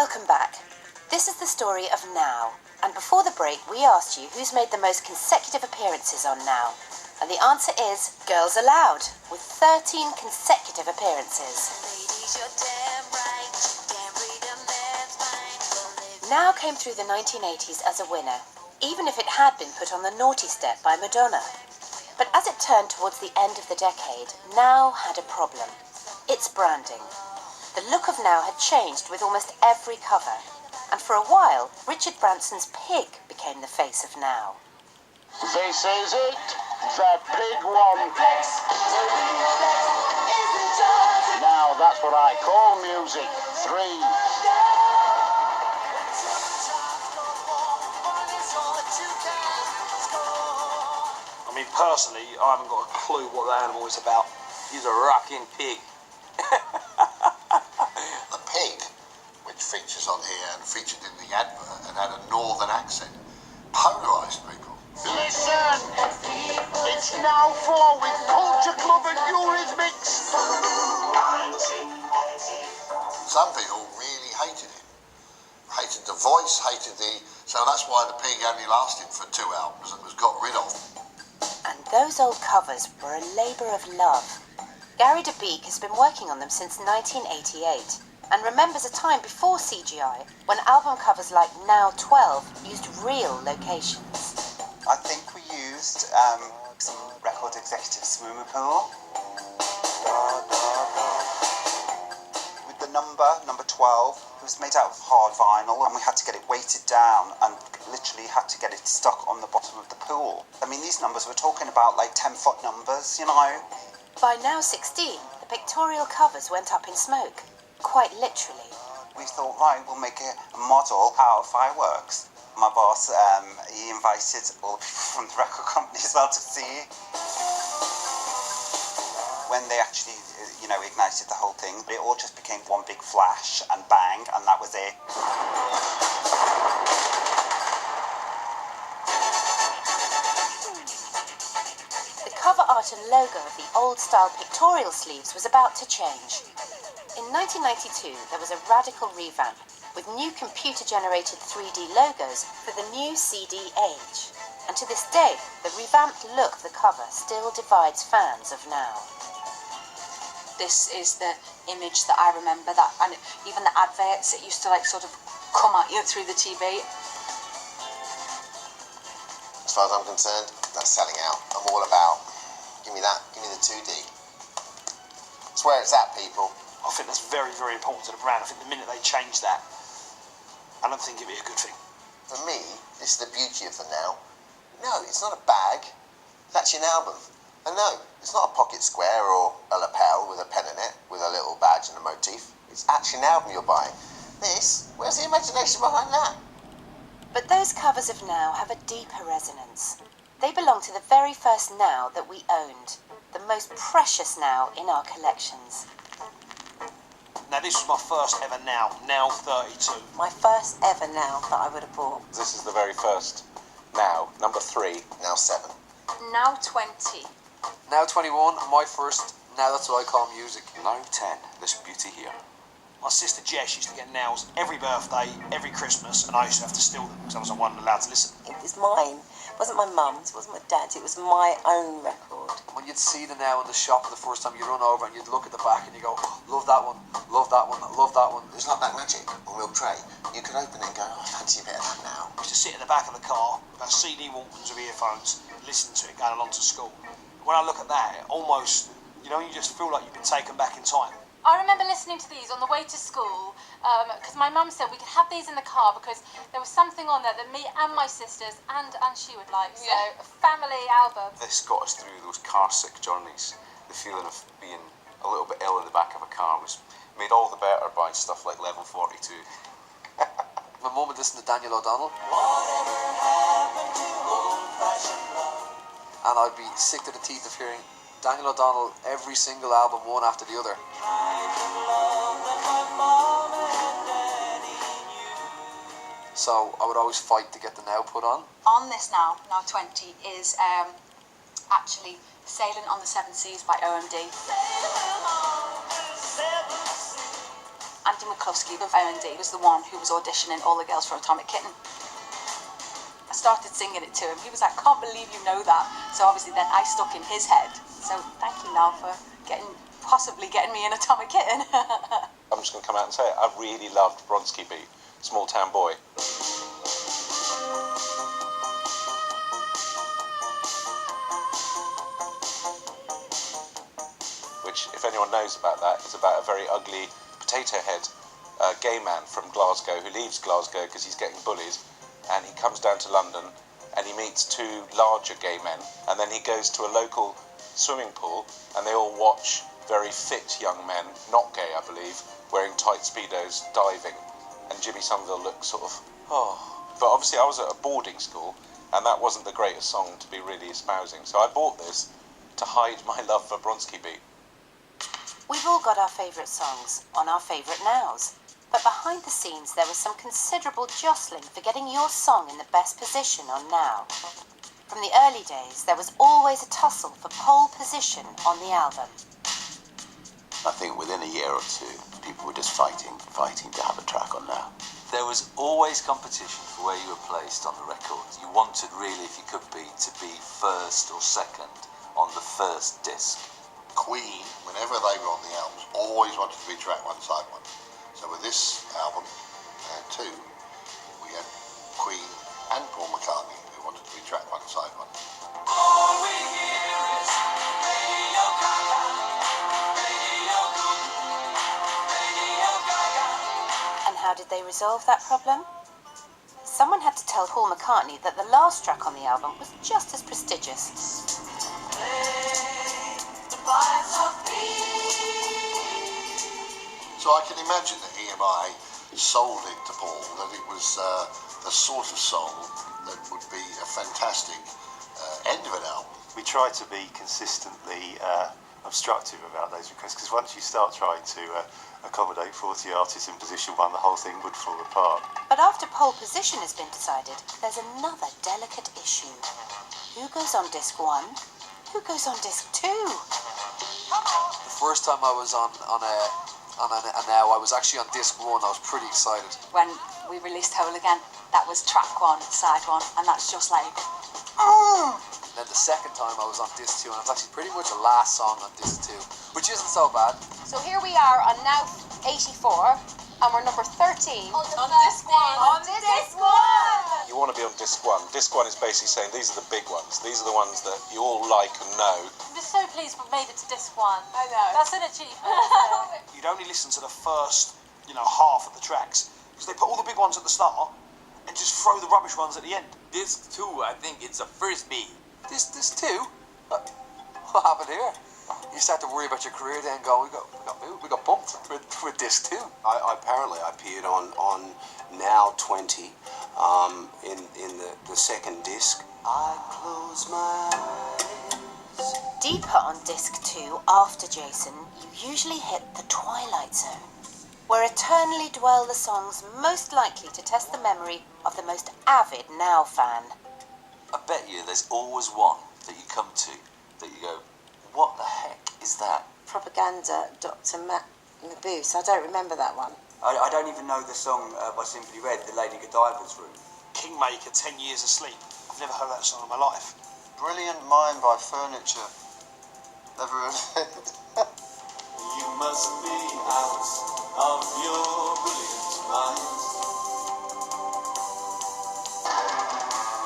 Welcome back. This is the story of Now, and before the break we asked you who's made the most consecutive appearances on Now, and the answer is Girls Aloud, with 13 consecutive appearances. Now came through the 1980s as a winner, even if it had been put on the naughty step by Madonna. But as it turned towards the end of the decade, Now had a problem. Its branding. The look of Now had changed with almost every cover, and for a while, Richard Branson's pig became the face of Now. This is it, the big one. Now that's what I call music. 3. I mean, personally, I haven't got a clue what that animal is about. He's a rocking pig. The pig, which features on here and featured in the advert and had a northern accent, polarised people. Listen, it's Now 4 with Culture Club and Eurythmics. Some people really hated him. Hated the voice, hated the... So that's why the pig only lasted for 2 albums and was got rid of. And those old covers were a labour of love. Gary DeBeek has been working on them since 1988 and remembers a time before CGI when album covers like Now 12 used real locations. I think we used some record executive swimming pool. With the number 12, it was made out of hard vinyl and we had to get it weighted down and literally had to get it stuck on the bottom of the pool. I mean, these numbers, we're talking about like 10-foot numbers, you know. By Now 16, the pictorial covers went up in smoke, quite literally. We thought, right, we'll make a model out of fireworks. My boss, he invited all the people from the record company as well to see it. When they actually, ignited the whole thing, it all just became one big flash and bang, and that was it. The cover art and logo of the old-style pictorial sleeves was about to change. In 1992, there was a radical revamp, with new computer-generated 3D logos for the new CD age. And to this day, the revamped look of the cover still divides fans of Now. This is the image that I remember, that, and even the adverts, it used to sort of come at you through the TV. As far as I'm concerned, that's selling out. I'm all about, give me that, give me the 2D. It's where it's at, people. I think that's very, very important to the brand. I think the minute they change that, I don't think it'd be a good thing. For me, this is the beauty of the Now. No, it's not a bag. That's an album. And no, it's not a pocket square or a lapel with a pen in it, with a little badge and a motif. It's actually an album you're buying. This, where's the imagination behind that? But those covers of Now have a deeper resonance. They belong to the very first Now that we owned, the most precious Now in our collections. Now, this was my first ever Now 32. My first ever Now that I would have bought. This is the very first Now, number 3. Now 7. Now 20. Now 21, my first, now that's what I call music. Now 10, this beauty here. My sister Jess used to get Nows every birthday, every Christmas, and I used to have to steal them because I wasn't allowed to listen. It was mine. It wasn't my mum's, it wasn't my dad's, it was my own record. When you'd see the Now in the shop for the first time, you'd run over and you'd look at the back and you go, love that one, love that one, love that one. It's like Black Magic on Milk Tray. You could open it and go, I fancy a bit of that now. I used to sit in the back of the car with our CD Walkmans with earphones, listen to it going along to school. When I look at that, it almost, you just feel like you've been taken back in time. I remember listening to these on the way to school because my mum said we could have these in the car because there was something on there that me and my sisters and she would like. So, a family album. This got us through those car-sick journeys. The feeling of being a little bit ill in the back of a car was made all the better by stuff like Level 42. My mum would listen to Daniel O'Donnell. And I'd be sick to the teeth of hearing Daniel O'Donnell every single album, one after the other. So I would always fight to get the Now put on. On this Now 20, is actually Sailing on the Seven Seas by OMD. Andy McCluskey of R&D was the one who was auditioning all the girls for Atomic Kitten. I started singing it to him. He was like, "Can't believe you know that." So obviously then I stuck in his head. So thank you, Niall, for possibly getting me an Atomic Kitten. I'm just going to come out and say it. I really loved Bronski Beat, Small Town Boy. Which, if anyone knows about that, is about a very ugly potato head gay man from Glasgow who leaves Glasgow because he's getting bullied, and he comes down to London and he meets two larger gay men, and then he goes to a local swimming pool and they all watch very fit young men, not gay I believe, wearing tight speedos diving, and Jimmy Somerville looks sort of, oh. But obviously I was at a boarding school and that wasn't the greatest song to be really espousing, so I bought this to hide my love for Bronski Beat. We've all got our favourite songs on our favourite nows, but behind the scenes there was some considerable jostling for getting your song in the best position on Now. From the early days, there was always a tussle for pole position on the album. I think within a year or two, people were just fighting to have a track on Now. There was always competition for where you were placed on the record. You wanted really, if you could be, to be first or second on the first disc. Queen, whenever they were on the albums, always wanted to be track one, side one. So with this album, too, we had Queen and Paul McCartney who wanted to be track one, side one. All we hear is Radio Gaga, Radio Goo, Radio Gaga. And how did they resolve that problem? Someone had to tell Paul McCartney that the last track on the album was just as prestigious. So I can imagine that EMI sold it to Paul, that it was the sort of song that would be a fantastic end of an album. We try to be consistently obstructive about those requests, because once you start trying to accommodate 40 artists in position one, the whole thing would fall apart. But after pole position has been decided, there's another delicate issue. Who goes on disc 1? Who goes on disc 2? The first time I was on a Now, I was actually on disc 1. I was pretty excited. When we released Whole Again, that was track 1, side 1, and that's just like... And then the second time I was on disc 2, and it was actually pretty much the last song on disc 2, which isn't so bad. So here we are on Now 84, and we're number 13. On disc 1. On disc 1! You want to be on disc 1. Disc 1 is basically saying these are the big ones. These are the ones that you all like and know. I'm just so pleased we've made it to disc 1. I know. That's an achievement. You'd only listen to the first, half of the tracks, because they put all the big ones at the start and just throw the rubbish ones at the end. Disc 2, I think it's a frisbee. Disc 2? What happened here? You start to worry about your career then going, we got bumped with disc 2. Apparently I appeared on Now 20 in the second disc. I close my eyes. Deeper on disc 2, after Jason, you usually hit the twilight zone, where eternally dwell the songs most likely to test the memory of the most avid Now fan. I bet you there's always one that you come to that you go, what the heck is that? Propaganda, Dr. Matt Maboose. I don't remember that one. I don't even know the song by Simply Red, The Lady Godiva's Room. Kingmaker, 10 Years Asleep. I've never heard that song in my life. Brilliant Mind by Furniture. Never heard of it. You must be out of your brilliant mind.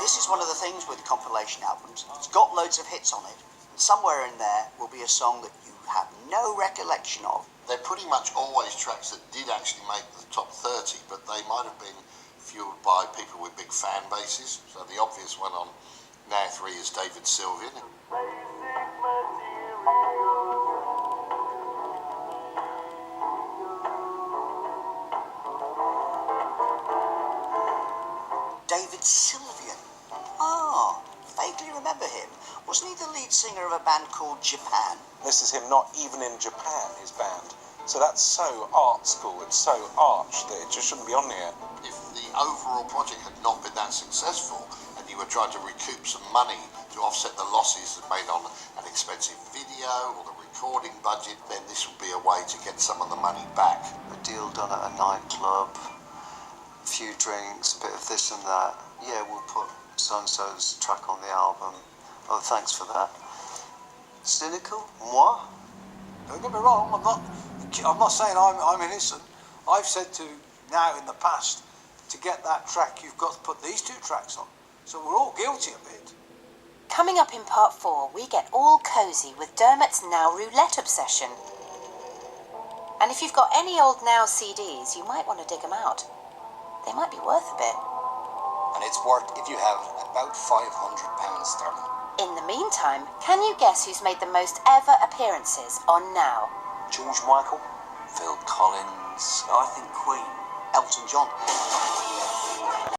This is one of the things with compilation albums. It's got loads of hits on it. And somewhere in there will be a song that you have no recollection of. They're pretty much always tracks that did actually make the top 30, but they might have been fueled by people with big fan bases. So the obvious one on Now 3 is David Sylvian. David Sylvian. Ah, vaguely remember him. Wasn't he the lead singer of a band called Japan? This is him not even in Japan, his band. So that's so art school, it's so arch that it just shouldn't be on here. If the overall project had not been that successful and you were trying to recoup some money to offset the losses made on an expensive video or the recording budget, then this will be a way to get some of the money back. A deal done at a nightclub, a few drinks, a bit of this and that. Yeah, we'll put so-and-so's track on the album. Oh, thanks for that. Cynical? Moi? Don't get me wrong, I'm not saying I'm innocent. I've said to now in the past, to get that track, you've got to put these two tracks on. So we're all guilty of it. Coming up in part 4, we get all cosy with Dermot's Now Roulette obsession. And if you've got any old Now CDs, you might want to dig them out. They might be worth a bit. And it's worth, if you have, about £500 sterling. In the meantime, can you guess who's made the most ever appearances on Now? George Michael, Phil Collins. I think Queen, Elton John.